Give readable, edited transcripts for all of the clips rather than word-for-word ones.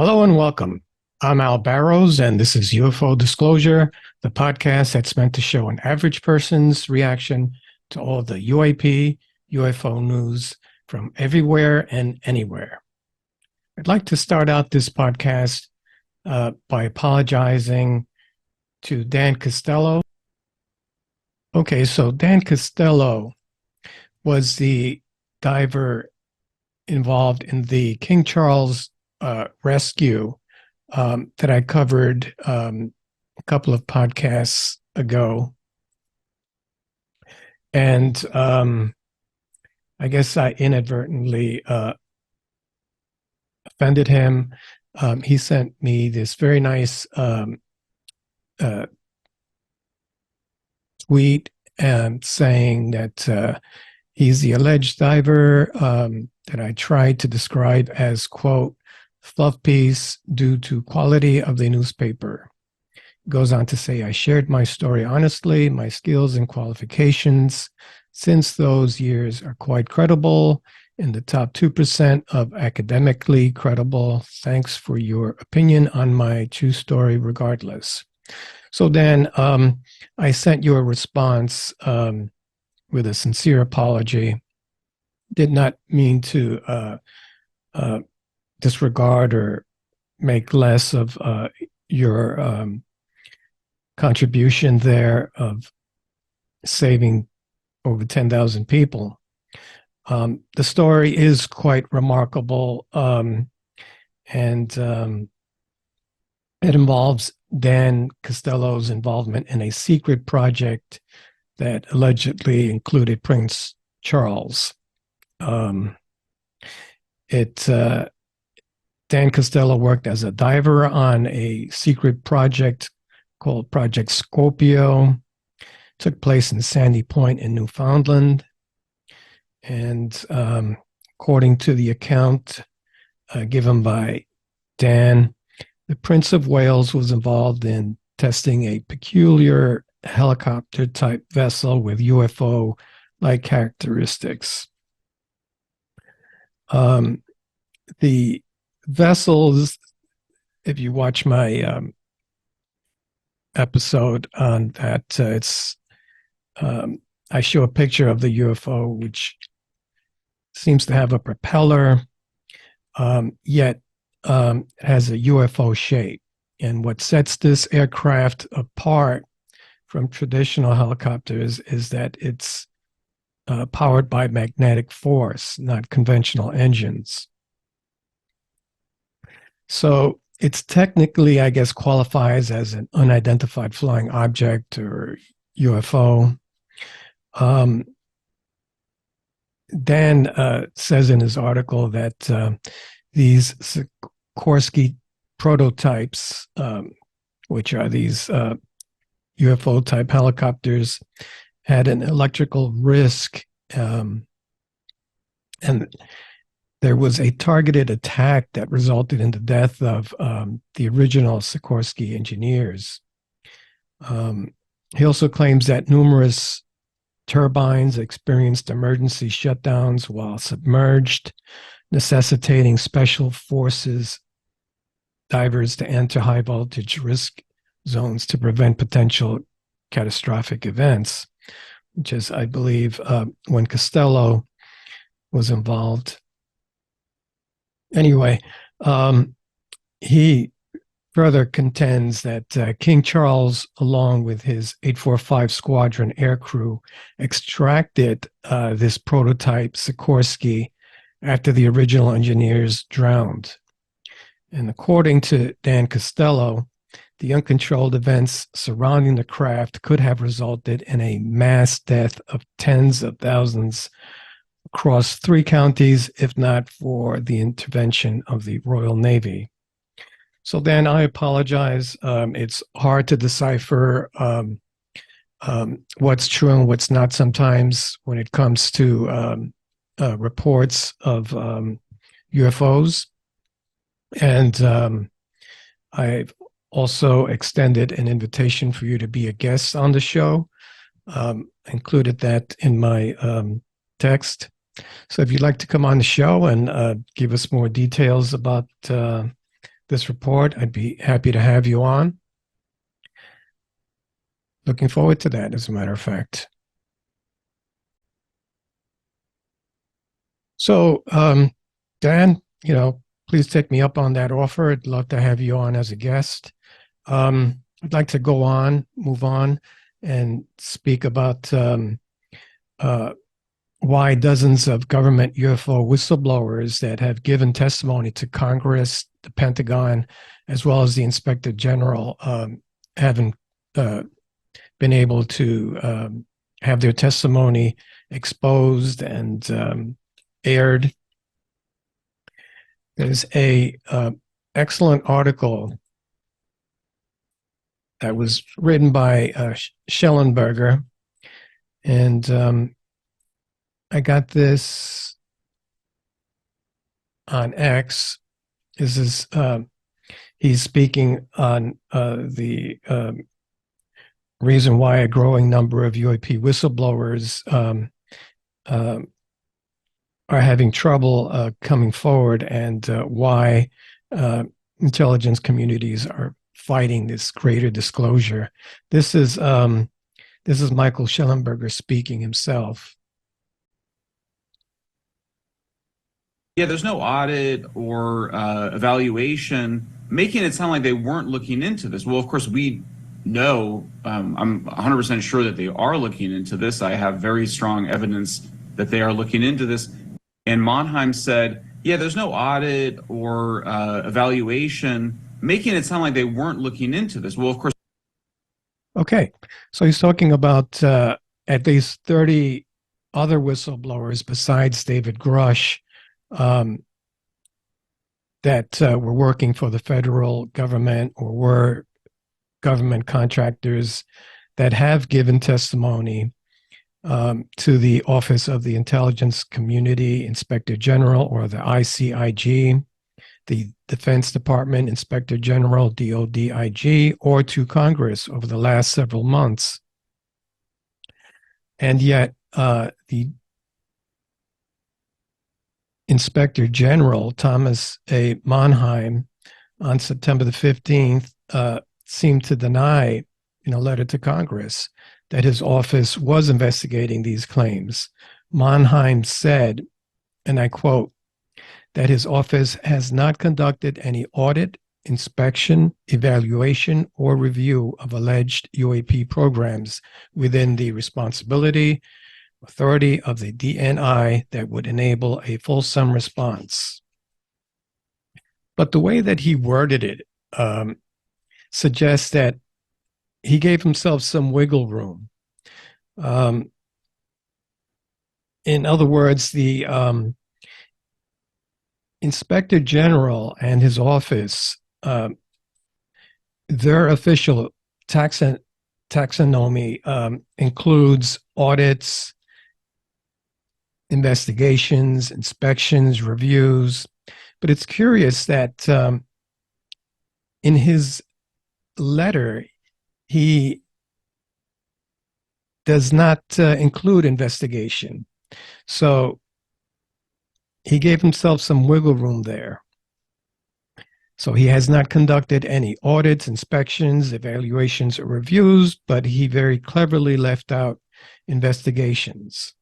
Hello and welcome. I'm Al Barrows, and this is UFO Disclosure, the podcast that's meant to show an average person's reaction to all the UAP, UFO news from everywhere and anywhere. I'd like to start out this podcast by apologizing to Dan Costello. Okay, so Dan Costello was the diver involved in the King Charles rescue that I covered a couple of podcasts ago. And I guess I inadvertently offended him. He sent me this very nice uh, tweet saying that he's the alleged diver that I tried to describe as, quote, fluff piece due to quality of the newspaper. Goes on to say, I shared my story honestly, my skills and qualifications since those years are quite credible, in the top 2% of academically credible. Thanks for your opinion on my true story regardless. So Dan, I sent you a response with a sincere apology. Did not mean to disregard or make less of your contribution there of saving over 10,000 people. The story is quite remarkable, and it involves Dan Costello's involvement in a secret project that allegedly included Prince Charles. Dan Costello worked as a diver on a secret project called Project Scorpio. Took place in Sandy Point in Newfoundland. And according to the account given by Dan, the Prince of Wales was involved in testing a peculiar helicopter type vessel with UFO like characteristics. The vessels, if you watch my episode on that, I show a picture of the UFO, which seems to have a propeller, yet has a UFO shape. And what sets this aircraft apart from traditional helicopters is that it's powered by magnetic force, not conventional engines. So it's technically, I guess, qualifies as an unidentified flying object or UFO. Dan says in his article that these Sikorsky prototypes, which are these UFO type helicopters, had an electrical risk, and there was a targeted attack that resulted in the death of the original Sikorsky engineers. He also claims that numerous turbines experienced emergency shutdowns while submerged, necessitating special forces divers to enter high voltage risk zones to prevent potential catastrophic events, which is, I believe, when Costello was involved. Anyway, he further contends that King Charles, along with his 845 Squadron aircrew, extracted this prototype Sikorsky after the original engineers drowned. And according to Dan Costello, the uncontrolled events surrounding the craft could have resulted in a mass death of tens of thousands across 3 counties, if not for the intervention of the Royal Navy. So Dan, I apologize. It's hard to decipher what's true and what's not sometimes when it comes to reports of UFOs. And I've also extended an invitation for you to be a guest on the show. Included that in my text. So if you'd like to come on the show and give us more details about the this report, I'd be happy to have you on. Looking forward to that, as a matter of fact. So, Dan, please take me up on that offer. I'd love to have you on as a guest. I'd like to move on, and speak about why dozens of government UFO whistleblowers that have given testimony to Congress, the Pentagon, as well as the Inspector General, haven't been able to have their testimony exposed and aired. There's a excellent article that was written by Schellenberger, and I got this on X. This is he's speaking on the reason why a growing number of UAP whistleblowers are having trouble coming forward, and why intelligence communities are fighting this greater disclosure. This is Michael Schellenberger speaking himself. Yeah, there's no audit or evaluation making it sound like they weren't looking into this. Well, of course, we know, I'm 100% sure that they are looking into this. I have very strong evidence that they are looking into this. And Monheim said, yeah, there's no audit or evaluation making it sound like they weren't looking into this. Well, of course. Okay, so he's talking about at least 30 other whistleblowers besides David Grusch that were working for the federal government or were government contractors that have given testimony to the Office of the Intelligence Community Inspector General, or the ICIG, the Defense Department Inspector General, DODIG, or to Congress over the last several months. And yet the Inspector General, Thomas A. Monheim, on September the 15th, seemed to deny in a letter to Congress that his office was investigating these claims. Monheim said, and I quote, that his office has not conducted any audit, inspection, evaluation, or review of alleged UAP programs within the responsibility, authority of the DNI that would enable a fulsome response. But the way that he worded it suggests that he gave himself some wiggle room. In other words, the Inspector General and his office, their official taxonomy includes audits, investigations, inspections, reviews. But it's curious that in his letter, he does not include investigation. So he gave himself some wiggle room there. So he has not conducted any audits, inspections, evaluations, or reviews, but he very cleverly left out investigations.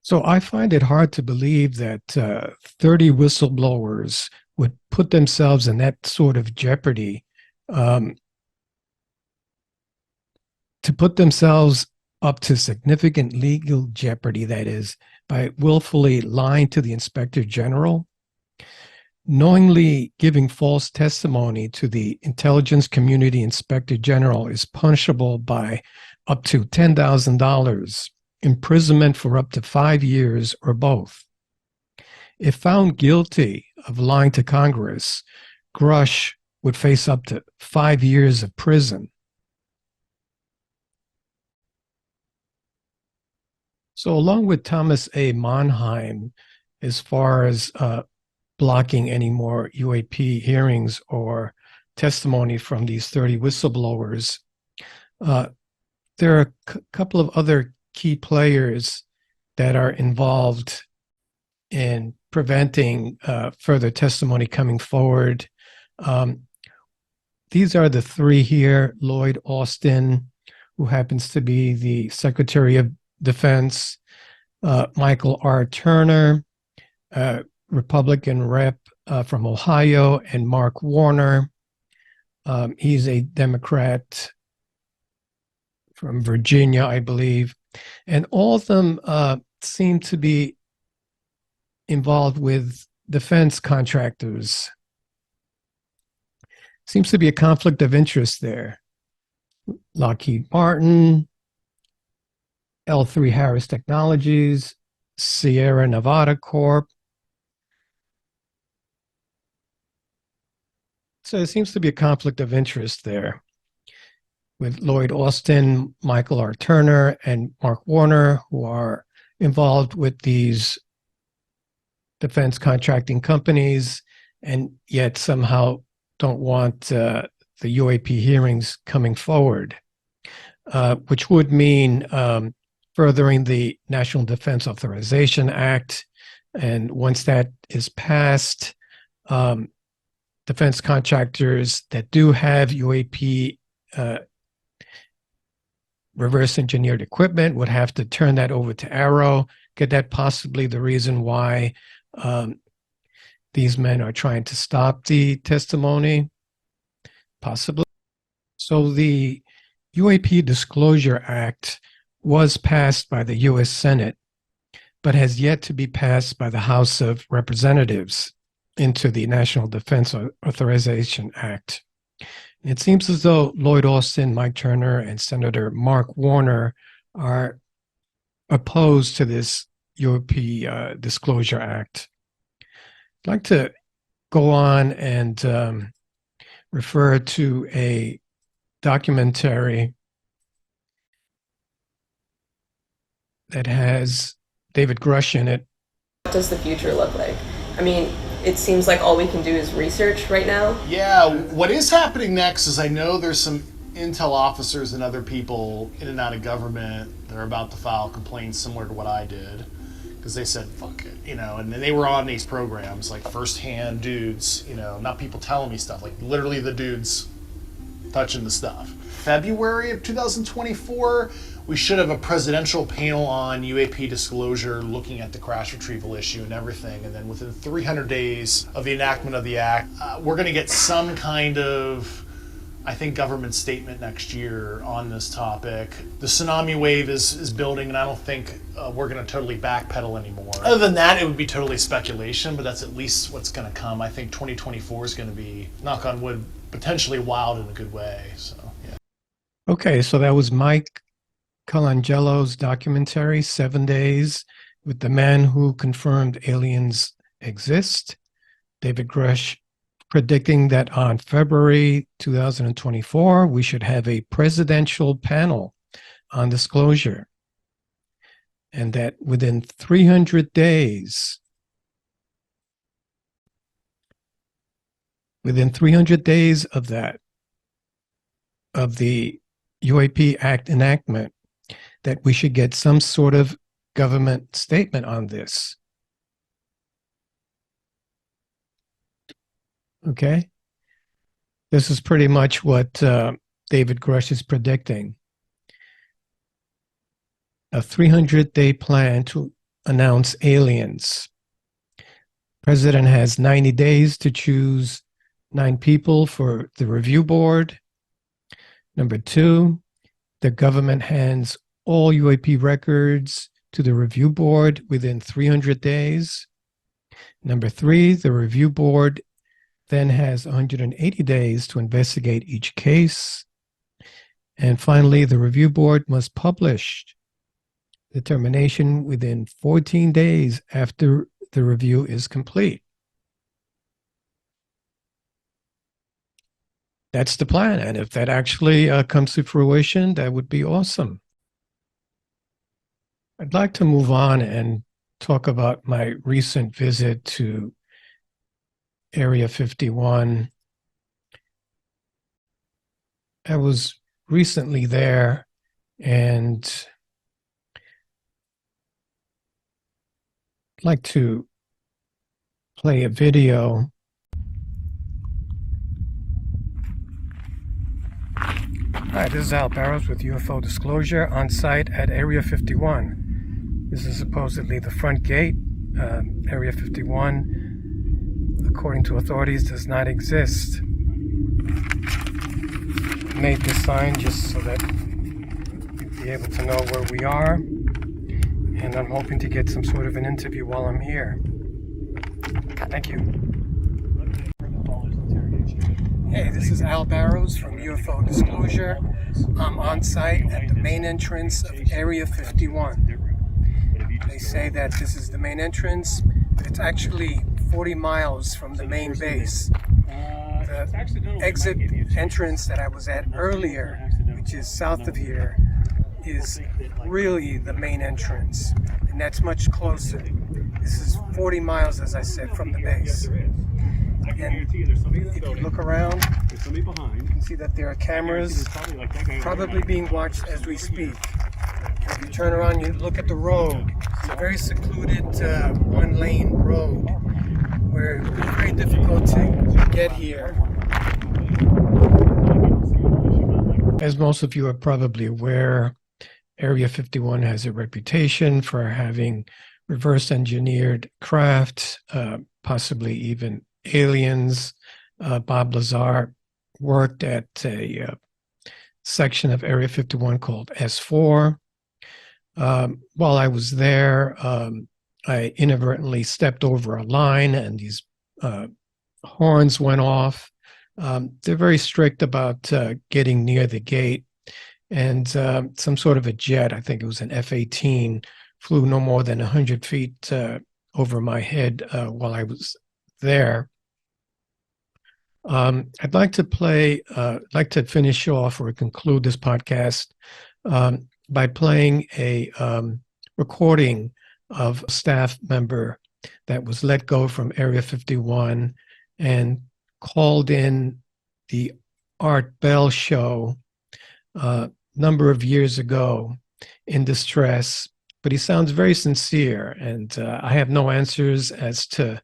So I find it hard to believe that 30 whistleblowers would put themselves in that sort of jeopardy, to put themselves up to significant legal jeopardy, that is, by willfully lying to the Inspector General, knowingly giving false testimony to the Intelligence Community Inspector General is punishable by up to $10,000, imprisonment for up to 5 years, or both. If found guilty of lying to Congress, Grusch would face up to 5 years of prison. So along with Thomas A. Monheim, as far as blocking any more UAP hearings or testimony from these 30 whistleblowers, there are a couple of other key players that are involved in preventing further testimony coming forward. Um, these are the three here: Lloyd Austin, who happens to be the Secretary of Defense, Michael R. Turner, Republican rep from Ohio, and Mark Warner. He's a Democrat from Virginia, I believe. And all of them seem to be involved with defense contractors. Seems to be a conflict of interest there. Lockheed Martin, L3 Harris Technologies, Sierra Nevada Corp. So it seems to be a conflict of interest there with Lloyd Austin, Michael R. Turner, and Mark Warner, who are involved with these defense contracting companies, and yet somehow don't want the UAP hearings coming forward, which would mean furthering the National Defense Authorization Act. And once that is passed, defense contractors that do have UAP reverse engineered equipment would have to turn that over to Arrow. Could that possibly the reason why these men are trying to stop the testimony? Possibly. So the UAP Disclosure Act was passed by the U.S. Senate, but has yet to be passed by the House of Representatives into the National Defense Authorization Act. It seems as though Lloyd Austin, Mike Turner, and Senator Mark Warner are opposed to this UAP Disclosure Act. I'd like to go on and refer to a documentary that has David Grusch in it. What does the future look like? I mean, it seems like all we can do is research right now. Yeah, what is happening next is I know there's some intel officers and other people in and out of government that are about to file complaints similar to what I did, because they said, fuck it, and then they were on these programs, like first-hand dudes, not people telling me stuff, like literally the dudes touching the stuff. February of 2024, we should have a presidential panel on UAP disclosure looking at the crash retrieval issue and everything. And then within 300 days of the enactment of the act, we're going to get some kind of, I think, government statement next year on this topic. The tsunami wave is building, and I don't think we're going to totally backpedal anymore. Other than that, it would be totally speculation, but that's at least what's going to come. I think 2024 is going to be, knock on wood, potentially wild in a good way. So, yeah. Okay, so that was Mike Colangelo's documentary, 7 Days, with the man who confirmed aliens exist. David Grusch predicting that on February 2024, we should have a presidential panel on disclosure. And that within 300 days, of that, of the UAP Act enactment, that we should get some sort of government statement on this. Okay. This is pretty much what David Grusch is predicting. A 300-day plan to announce aliens. President has 90 days to choose 9 people for the review board. Number 2, the government hands all UAP records to the review board within 300 days. Number 3, the review board then has 180 days to investigate each case. And finally, the review board must publish determination within 14 days after the review is complete. That's the plan. And if that actually comes to fruition, that would be awesome. I'd like to move on and talk about my recent visit to Area 51. I was recently there And I'd like to play a video. Hi, this is Al Barrows with UFO Disclosure on site at Area 51. This is supposedly the front gate. Area 51, according to authorities, does not exist. I made this sign just so that you'd be able to know where we are, and I'm hoping to get some sort of an interview while I'm here. Thank you. Hey, this is Al Barrows from UFO Disclosure. I'm on site at the main entrance of Area 51. They say that this is the main entrance, but it's actually 40 miles from the main base. The exit entrance that I was at earlier, which is south of here, is really the main entrance, and that's much closer. This is 40 miles, as I said, from the base. And if you look around, you can see that there are cameras probably being watched as we speak. If you turn around, you look at the road. It's a very secluded one-lane road where it's very difficult to get here. As most of you are probably aware, Area 51 has a reputation for having reverse engineered craft, possibly even aliens. Bob Lazar worked at a section of Area 51 called S4. While I was there, I inadvertently stepped over a line and these horns went off. They're very strict about getting near the gate, and some sort of a jet, I think it was an F-18, flew no more than 100 feet over my head while I was there. I'd like to finish off or conclude this podcast by playing a recording of a staff member that was let go from Area 51 and called in the Art Bell show a number of years ago in distress, but he sounds very sincere, and I have no answers as to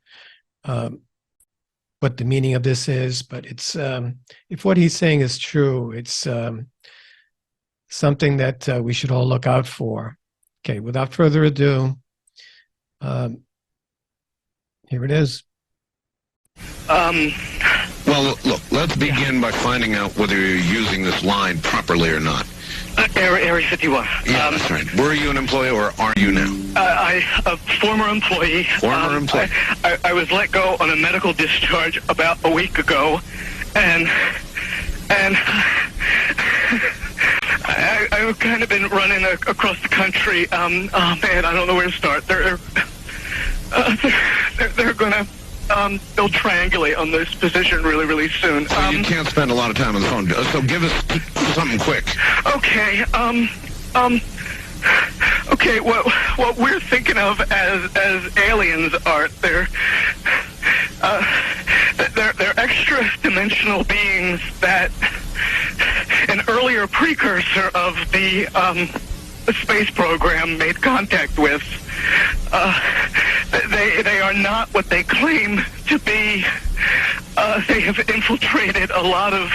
what the meaning of this is, but it's if what he's saying is true, it's something that we should all look out for. Okay, without further ado, here it is. Well, look, let's begin by finding out whether you're using this line properly or not. Area 51. Yeah, that's right. Were you an employee or are you now? A former employee. Former employee. I was let go on a medical discharge about a week ago, and I've kind of been running across the country. Oh man, I don't know where to start. They're gonna they'll triangulate on this position really soon. So you can't spend a lot of time on the phone. So give us something quick. Okay. Okay. What we're thinking of as aliens, Art, they're extra-dimensional beings that an earlier precursor of the space program made contact with. They are not what they claim to be. They have infiltrated a lot of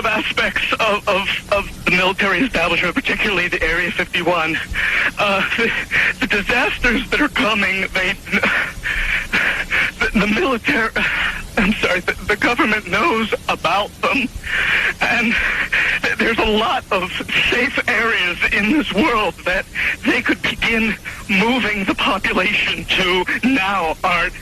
aspects of the military establishment, particularly the Area 51. The disasters that are coming, the military, I'm sorry, the government knows about them, and there's a lot of safe areas in this world that they could begin moving the population to now, Art.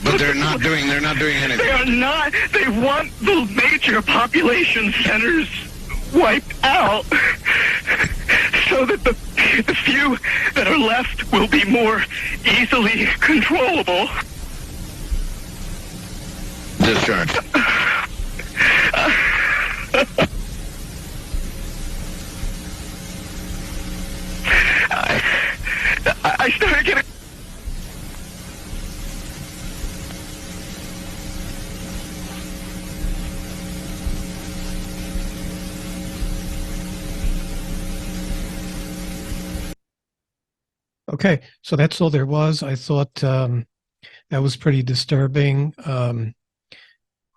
But they're not doing anything. They are not. They want the major population centers wiped out so that the few that are left will be more easily controllable. Discharge. I started getting... Okay, so that's all there was. I thought that was pretty disturbing.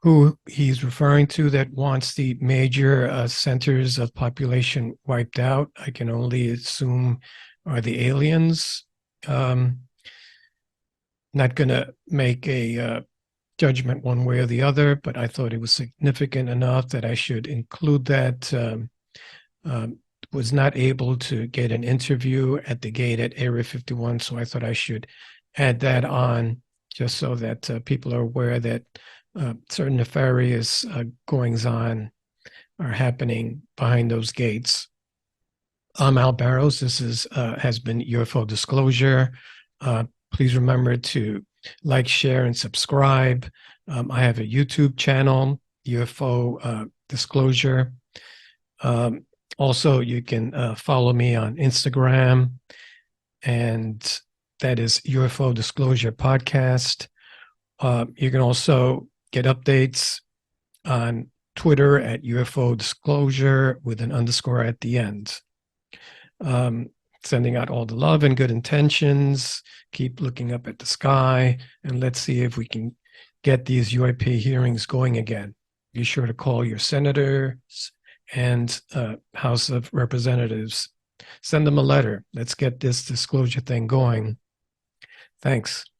Who he's referring to that wants the major centers of population wiped out, I can only assume are the aliens. Not going to make a judgment one way or the other, but I thought it was significant enough that I should include that. Was not able to get an interview at the gate at Area 51, so I thought I should add that on just so that people are aware that certain nefarious goings on are happening behind those gates. I'm Al Barrows. This is has been UFO Disclosure. Please remember to like, share, and subscribe. I have a YouTube channel, UFO Disclosure. Also, you can follow me on Instagram, and that is UFO Disclosure Podcast. You can also get updates on Twitter at UFO Disclosure with an underscore at the end. Sending out all the love and good intentions. Keep looking up at the sky, and let's see if we can get these UAP hearings going again. Be sure to call your senators and House of Representatives. Send them a letter. Let's get this disclosure thing going. Thanks.